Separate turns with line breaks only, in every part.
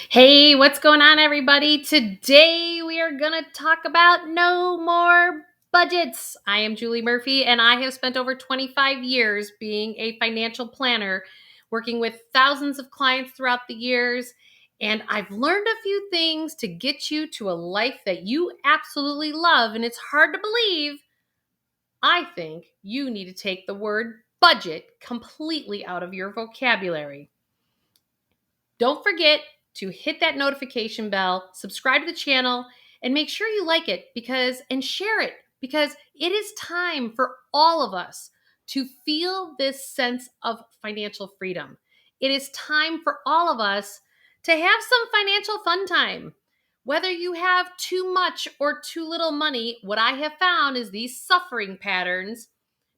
Hey, what's going on, everybody? Today we are going to talk about no more budgets. I am Julie Murphy, and I have spent over 25 years being a financial planner, working with thousands of clients throughout the years. And I've learned a few things to get you to a life that you absolutely love. And it's hard to believe. I think you need to take the word budget completely out of your vocabulary. Don't forget to hit that notification bell, subscribe to the channel, and make sure you like it and share it because it is time for all of us to feel this sense of financial freedom. It is time for all of us to have some financial fun time. Whether you have too much or too little money, what I have found is these suffering patterns,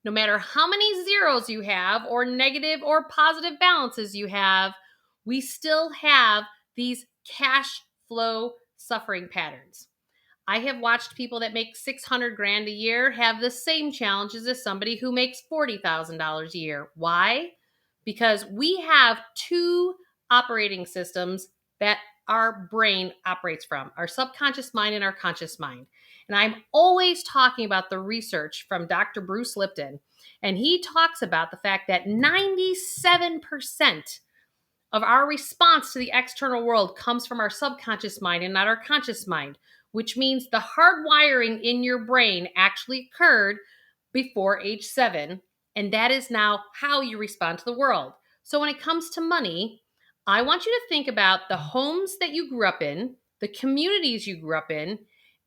no matter how many zeros you have, or negative or positive balances you have, we still have these cash flow suffering patterns. I have watched people that make 600 grand a year have the same challenges as somebody who makes $40,000 a year. Why? Because we have two operating systems that our brain operates from, our subconscious mind and our conscious mind. And I'm always talking about the research from Dr. Bruce Lipton. And he talks about the fact that 97% of our response to the external world comes from our subconscious mind and not our conscious mind, which means the hardwiring in your brain actually occurred before age 7. And that is now how you respond to the world. So when it comes to money, I want you to think about the homes that you grew up in, the communities you grew up in,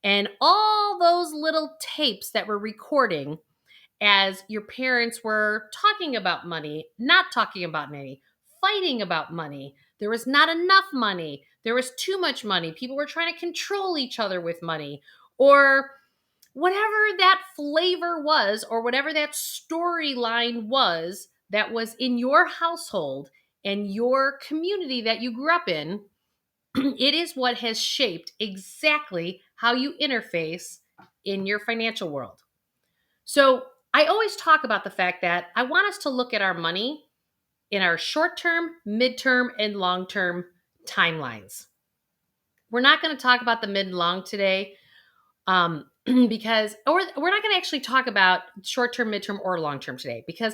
and all those little tapes that were recording as your parents were talking about money, not talking about money, fighting about money. There was not enough money. There was too much money. People were trying to control each other with money, or whatever that flavor was, or whatever that storyline was that was in your household and your community that you grew up in. It is what has shaped exactly how you interface in your financial world. So I always talk about the fact that I want us to look at our money in our short term, midterm, and long term timelines. We're not going to talk about the mid and long today or we're not going to actually talk about short term, midterm, or long term today because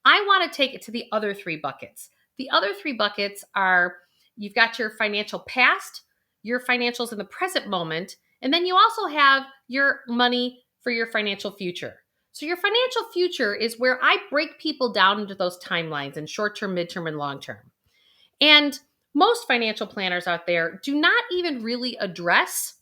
I want to take it to the other three buckets. The other three buckets are you've got your financial past, your financials in the present moment, and then you also have your money for your financial future. So your financial future is where I break people down into those timelines in short term, midterm, and long term. And most financial planners out there do not even really address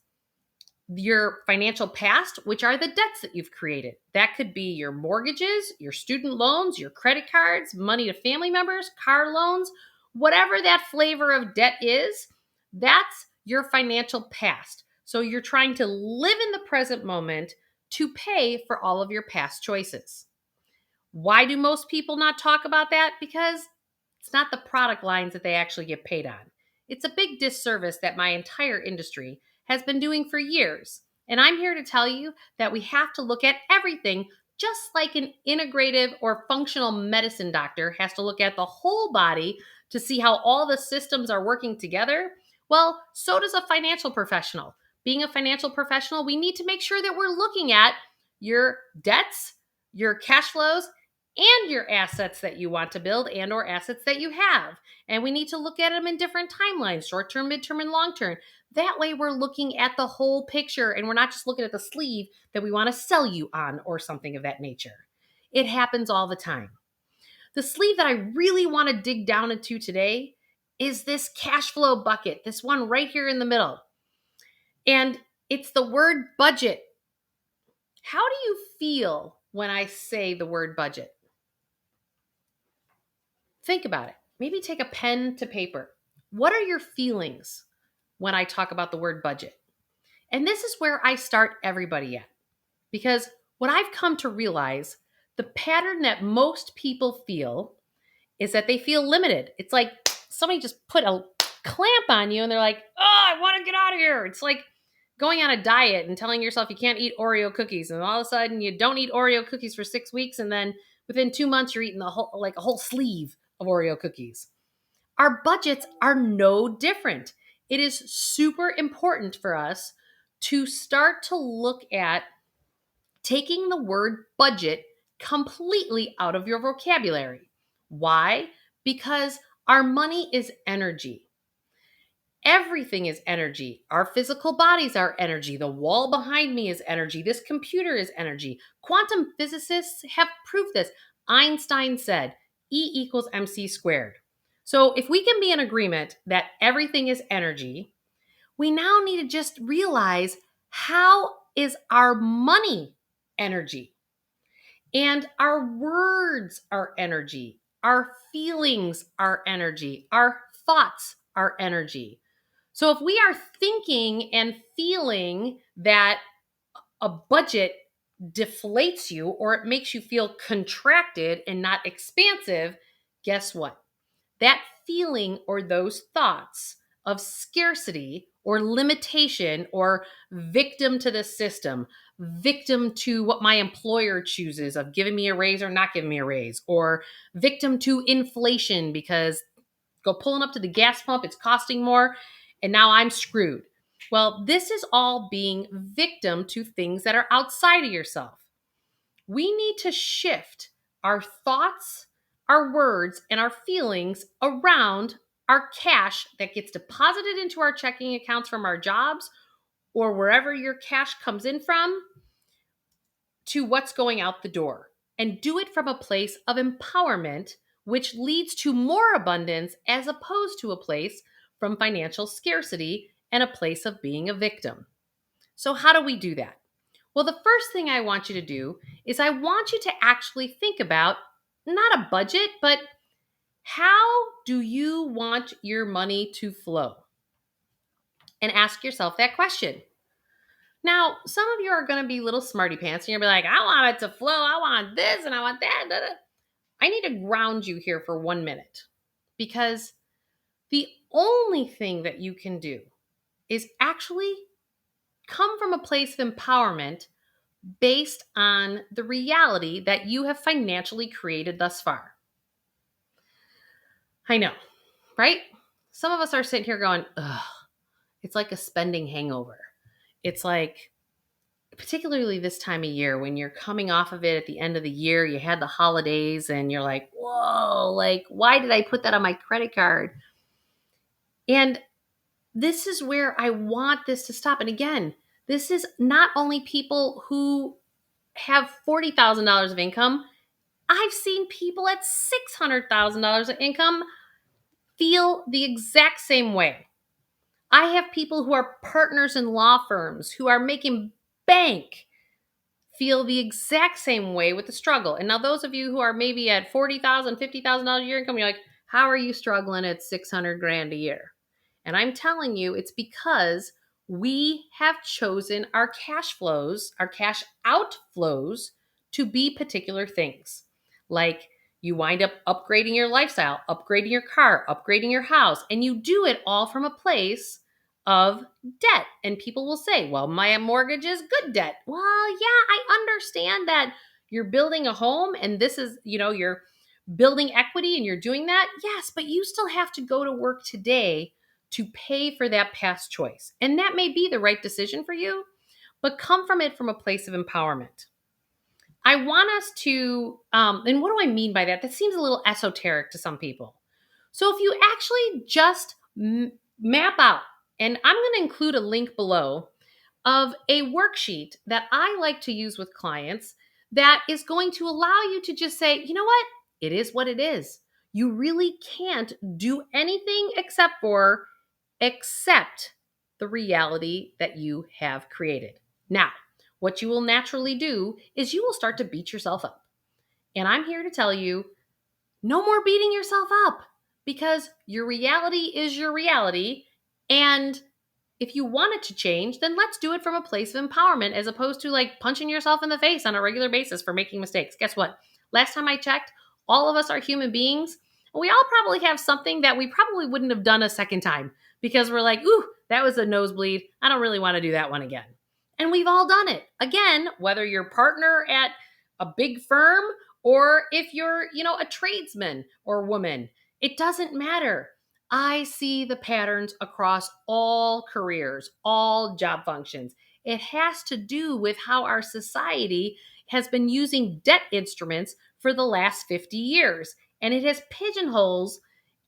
your financial past, which are the debts that you've created. That could be your mortgages, your student loans, your credit cards, money to family members, car loans, whatever that flavor of debt is, that's your financial past. So you're trying to live in the present moment to pay for all of your past choices. Why do most people not talk about that? Because it's not the product lines that they actually get paid on. It's a big disservice that my entire industry has been doing for years. And I'm here to tell you that we have to look at everything just like an integrative or functional medicine doctor has to look at the whole body to see how all the systems are working together. Well, so does a financial professional. Being a financial professional, we need to make sure that we're looking at your debts, your cash flows, and your assets that you want to build and or assets that you have. And we need to look at them in different timelines, short-term, midterm, and long-term. That way we're looking at the whole picture and we're not just looking at the sleeve that we want to sell you on or something of that nature. It happens all the time. The sleeve that I really want to dig down into today is this cash flow bucket, this one right here in the middle. And it's the word budget. How do you feel when I say the word budget? Think about it. Maybe take a pen to paper. What are your feelings when I talk about the word budget? And this is where I start everybody at. Because what I've come to realize, the pattern that most people feel is that they feel limited. It's like somebody just put a clamp on you and they're like, oh, I want to get out of here. It's like going on a diet and telling yourself you can't eat Oreo cookies. And all of a sudden you don't eat Oreo cookies for 6 weeks. And then within 2 months, you're eating a whole sleeve of Oreo cookies. Our budgets are no different. it is super important for us to start to look at taking the word budget completely out of your vocabulary. Why? Because our money is energy. Everything is energy. Our physical bodies are energy. The wall behind me is energy. This computer is energy. Quantum physicists have proved this. Einstein said E equals mc squared. So if we can be in agreement that everything is energy, we now need to just realize, how is our money energy? And our words are energy. Our feelings are energy. Our thoughts are energy. So if we are thinking and feeling that a budget deflates you, or it makes you feel contracted and not expansive, guess what? That feeling or those thoughts of scarcity or limitation or victim to the system, victim to what my employer chooses of giving me a raise or not giving me a raise, or victim to inflation because go pulling up to the gas pump, it's costing more, and now I'm screwed. Well, this is all being victim to things that are outside of yourself. We need to shift our thoughts, our words, and our feelings around our cash that gets deposited into our checking accounts from our jobs or wherever your cash comes in from, to what's going out the door. And do it from a place of empowerment, which leads to more abundance as opposed to a place from financial scarcity and a place of being a victim. So, how do we do that? Well, the first thing I want you to do is I want you to actually think about not a budget, but how do you want your money to flow? And ask yourself that question. Now, some of you are going to be little smarty pants and you'll be like, I want it to flow. I want this and I want that. Da, da. I need to ground you here for 1 minute, because the only thing that you can do is actually come from a place of empowerment based on the reality that you have financially created thus far. I know, right? Some of us are sitting here going, ugh, it's like a spending hangover. It's like, particularly this time of year when you're coming off of it at the end of the year, you had the holidays and you're like, whoa, like, why did I put that on my credit card? And this is where I want this to stop. And again, this is not only people who have $40,000 of income. I've seen people at $600,000 of income feel the exact same way. I have people who are partners in law firms who are making bank feel the exact same way with the struggle. And now those of you who are maybe at $40,000, $50,000 a year income, you're like, how are you struggling at 600 grand a year? And I'm telling you, it's because we have chosen our cash flows, our cash outflows, to be particular things. Like, you wind up upgrading your lifestyle, upgrading your car, upgrading your house, and you do it all from a place of debt. And people will say, well, my mortgage is good debt. Well, yeah, I understand that you're building a home and this is, you're building equity and you're doing that. Yes, but you still have to go to work today to pay for that past choice. And that may be the right decision for you, but come from it from a place of empowerment. I want us to, and what do I mean by that? That seems a little esoteric to some people. So if you actually just map out, and I'm going to include a link below of a worksheet that I like to use with clients that is going to allow you to just say, you know what? It is what it is. You really can't do anything except the reality that you have created. Now, what you will naturally do is you will start to beat yourself up. And I'm here to tell you, no more beating yourself up, because your reality is your reality. And if you want it to change, then let's do it from a place of empowerment as opposed to like punching yourself in the face on a regular basis for making mistakes. Guess what? Last time I checked, all of us are human beings. And we all probably have something that we probably wouldn't have done a second time because we're like, ooh, that was a nosebleed. I don't really want to do that one again. And we've all done it. Again, whether you're partner at a big firm or if you're, a tradesman or woman, it doesn't matter. I see the patterns across all careers, all job functions. It has to do with how our society has been using debt instruments for the last 50 years. And it has pigeonholes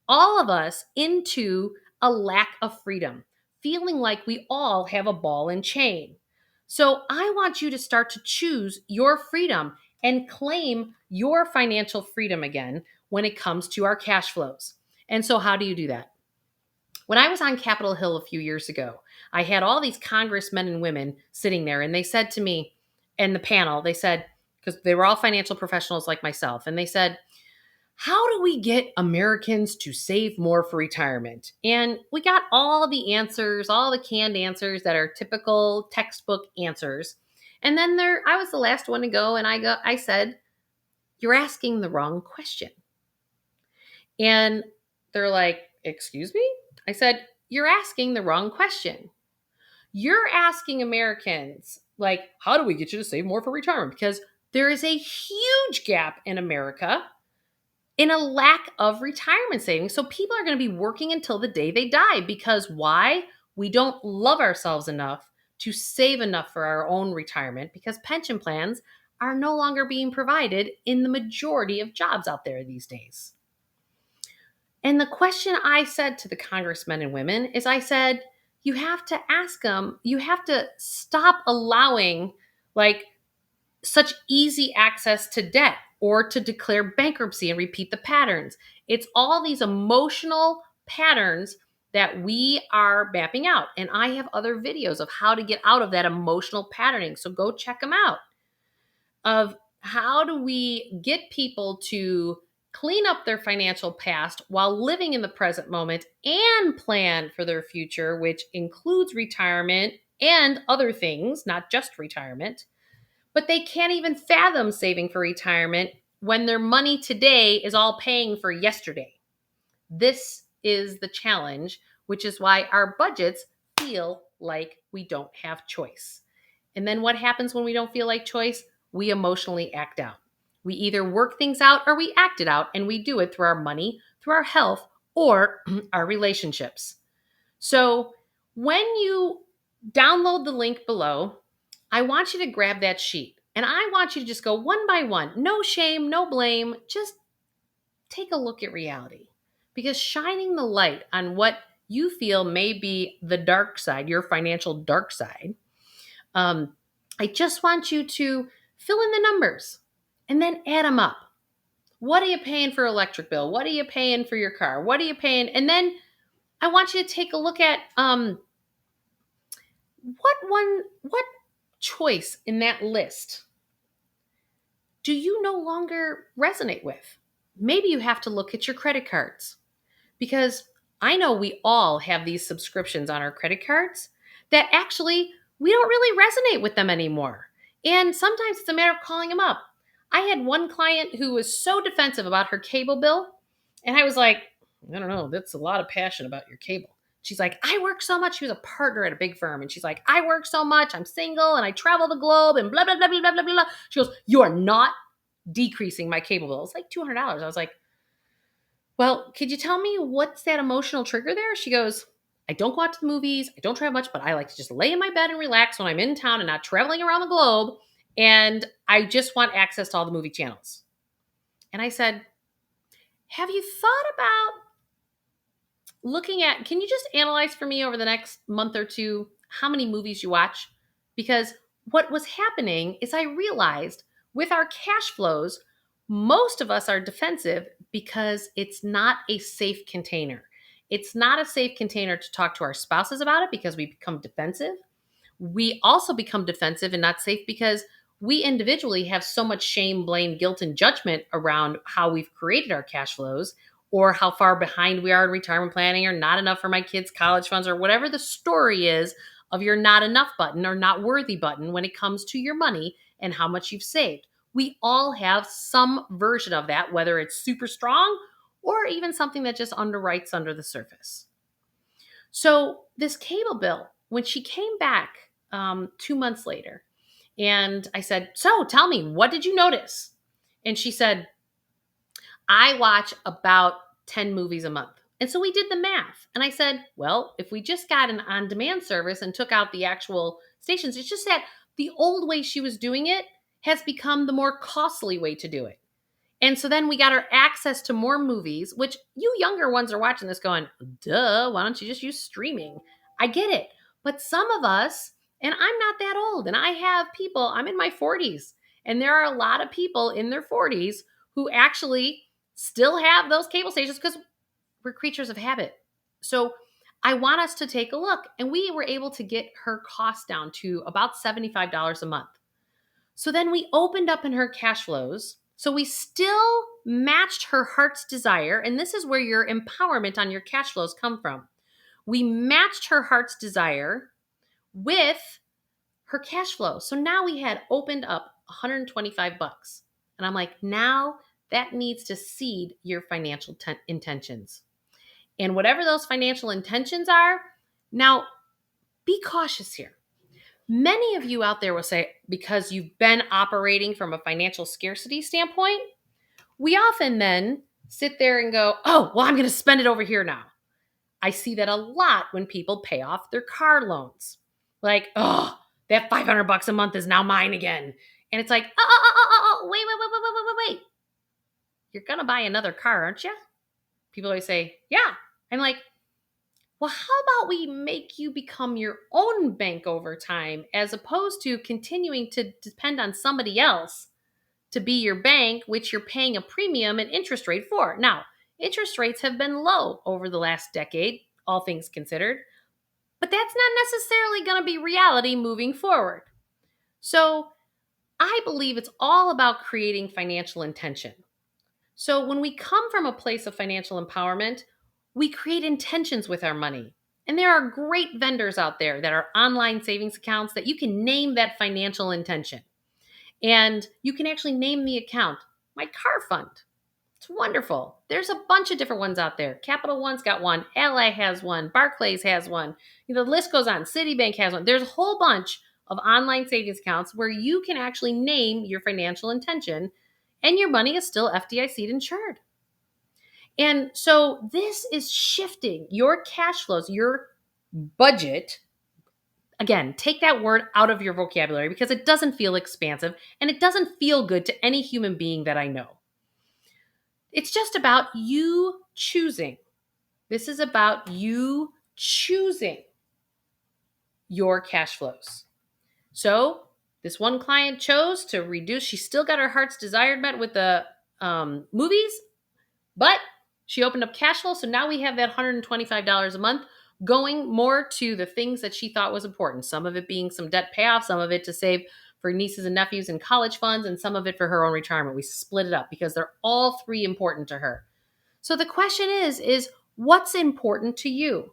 all of us into a lack of freedom, feeling like we all have a ball and chain. So I want you to start to choose your freedom and claim your financial freedom again when it comes to our cash flows. And so, how do you do that? When I was on Capitol Hill a few years ago, I had all these congressmen and women sitting there, and they said to me, and the panel, they said, because they were all financial professionals like myself, and they said, how do we get Americans to save more for retirement? And we got all the answers, all the canned answers that are typical textbook answers. And then I was the last one to go, and I said, "You're asking the wrong question." And they're like, "Excuse me?" I said, "You're asking the wrong question. You're asking Americans, like, how do we get you to save more for retirement? Because there is a huge gap in America in a lack of retirement savings. So people are going to be working until the day they die because why? We don't love ourselves enough to save enough for our own retirement because pension plans are no longer being provided in the majority of jobs out there these days." And the question I said to the congressmen and women is I said, you have to ask them, you have to stop allowing like such easy access to debt or to declare bankruptcy and repeat the patterns. It's all these emotional patterns that we are mapping out. And I have other videos of how to get out of that emotional patterning. So go check them out of how do we get people to clean up their financial past while living in the present moment and plan for their future, which includes retirement and other things, not just retirement. But they can't even fathom saving for retirement when their money today is all paying for yesterday. This is the challenge, which is why our budgets feel like we don't have choice. And then what happens when we don't feel like choice? We emotionally act out. We either work things out or we act it out, and we do it through our money, through our health, or our relationships. So when you download the link below, I want you to grab that sheet and I want you to just go one by one. No shame, no blame. Just take a look at reality because shining the light on what you feel may be the dark side, your financial dark side. I just want you to fill in the numbers and then add them up. What are you paying for electric bill? What are you paying for your car? What are you paying? And then I want you to take a look at what choice in that list do you no longer resonate with? Maybe you have to look at your credit cards because I know we all have these subscriptions on our credit cards that actually we don't really resonate with them anymore. And sometimes it's a matter of calling them up. I had one client who was so defensive about her cable bill, and I was like, I don't know, that's a lot of passion about your cable. She's like, I work so much. She was a partner at a big firm. And she's like, I work so much. I'm single and I travel the globe and blah, blah, blah, blah, blah, blah, blah. She goes, you are not decreasing my cable bill. It's like $200. I was like, well, could you tell me what's that emotional trigger there? She goes, I don't go out to the movies. I don't travel much, but I like to just lay in my bed and relax when I'm in town and not traveling around the globe. And I just want access to all the movie channels. And I said, have you thought about looking at, can you just analyze for me over the next month or two how many movies you watch? Because what was happening is I realized with our cash flows, most of us are defensive because it's not a safe container. It's not a safe container to talk to our spouses about it because we become defensive. We also become defensive and not safe because we individually have so much shame, blame, guilt, and judgment around how we've created our cash flows or how far behind we are in retirement planning or not enough for my kids' college funds or whatever the story is of your not enough button or not worthy button when it comes to your money and how much you've saved. We all have some version of that, whether it's super strong or even something that just underwrites under the surface. So this cable bill, when she came back 2 months later, and I said, so tell me, what did you notice? And she said, I watch about 10 movies a month. And so we did the math. And I said, well, if we just got an on demand service and took out the actual stations, it's just that the old way she was doing it has become the more costly way to do it. And so then we got her access to more movies, which you younger ones are watching this going, duh, why don't you just use streaming? I get it. But some of us, and I'm not that old, and I have people, I'm in my 40s, and there are a lot of people in their 40s who actually still have those cable stations because we're creatures of habit. So I want us to take a look. And we were able to get her cost down to about $75 a month. So then we opened up in her cash flows. So we still matched her heart's desire. And this is where your empowerment on your cash flows come from. We matched her heart's desire with her cash flow. So now we had opened up 125 bucks. And I'm like, now that needs to seed your financial intentions. And whatever those financial intentions are, now be cautious here. Many of you out there will say, because you've been operating from a financial scarcity standpoint, we often then sit there and go, oh, well, I'm going to spend it over here now. I see that a lot when people pay off their car loans. Like, oh, that $500 a month is now mine again. And it's like, wait. You're going to buy another car, aren't you? People always say, yeah. I'm like, well, how about we make you become your own bank over time as opposed to continuing to depend on somebody else to be your bank, which you're paying a premium and interest rate for. Now, interest rates have been low over the last decade, all things considered, but that's not necessarily going to be reality moving forward. So I believe it's all about creating financial intention. So when we come from a place of financial empowerment, we create intentions with our money. And there are great vendors out there that are online savings accounts that you can name that financial intention. And you can actually name the account, my car fund. It's wonderful. There's a bunch of different ones out there. Capital One's got one. Ally has one. Barclays has one. The list goes on. Citibank has one. There's a whole bunch of online savings accounts where you can actually name your financial intention and your money is still FDIC insured. And so this is shifting your cash flows, your budget. Again, take that word out of your vocabulary because it doesn't feel expansive and it doesn't feel good to any human being that I know. It's just about you choosing. This is about you choosing your cash flows. So this one client chose to reduce. She still got her heart's desire met with the movies, but she opened up cash flow. So now we have that $125 a month going more to the things that she thought was important. Some of it being some debt payoff, some of it to save for nieces and nephews and college funds, and some of it for her own retirement. We split it up because they're all three important to her. So the question is what's important to you?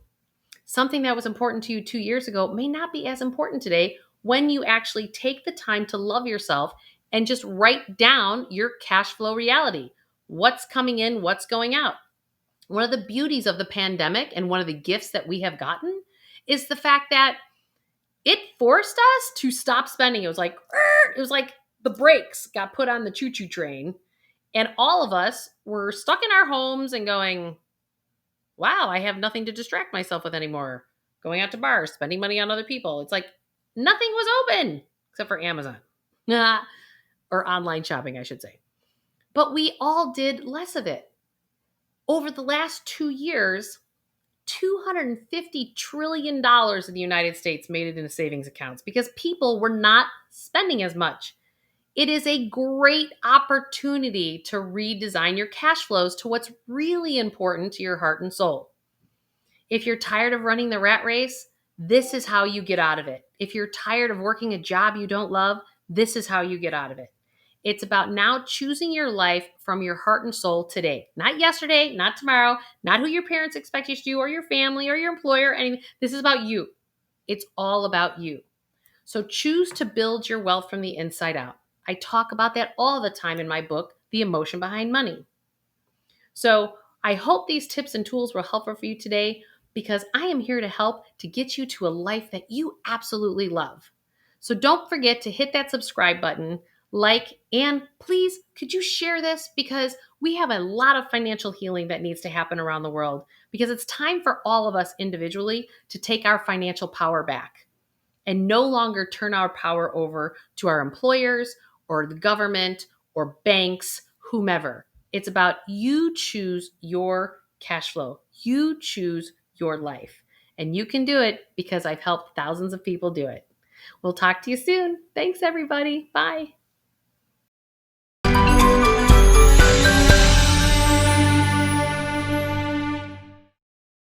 Something that was important to you 2 years ago may not be as important today when you actually take the time to love yourself and just write down your cash flow reality. What's coming in, what's going out. One of the beauties of the pandemic and one of the gifts that we have gotten is the fact that it forced us to stop spending. It was like the brakes got put on the choo-choo train and all of us were stuck in our homes and going, wow, I have nothing to distract myself with anymore. Going out to bars, spending money on other people. It's like nothing was open except for Amazon or online shopping, I should say. But we all did less of it. Over the last 2 years, $250 trillion in the United States made it into savings accounts because people were not spending as much. It is a great opportunity to redesign your cash flows to what's really important to your heart and soul. If you're tired of running the rat race, this is how you get out of it. If you're tired of working a job you don't love, this is how you get out of it. It's about now choosing your life from your heart and soul today. Not yesterday, not tomorrow, not who your parents expect you to do or your family or your employer. Anything. This is about you. It's all about you. So choose to build your wealth from the inside out. I talk about that all the time in my book, The Emotion Behind Money. So I hope these tips and tools were helpful for you today because I am here to help to get you to a life that you absolutely love. So don't forget to hit that subscribe button, and please, could you share this? Because we have a lot of financial healing that needs to happen around the world. because it's time for all of us individually to take our financial power back and no longer turn our power over to our employers or the government or banks, whomever. It's about you choose your cash flow. You choose your life. And you can do it because I've helped thousands of people do it. We'll talk to you soon. Thanks, everybody. Bye.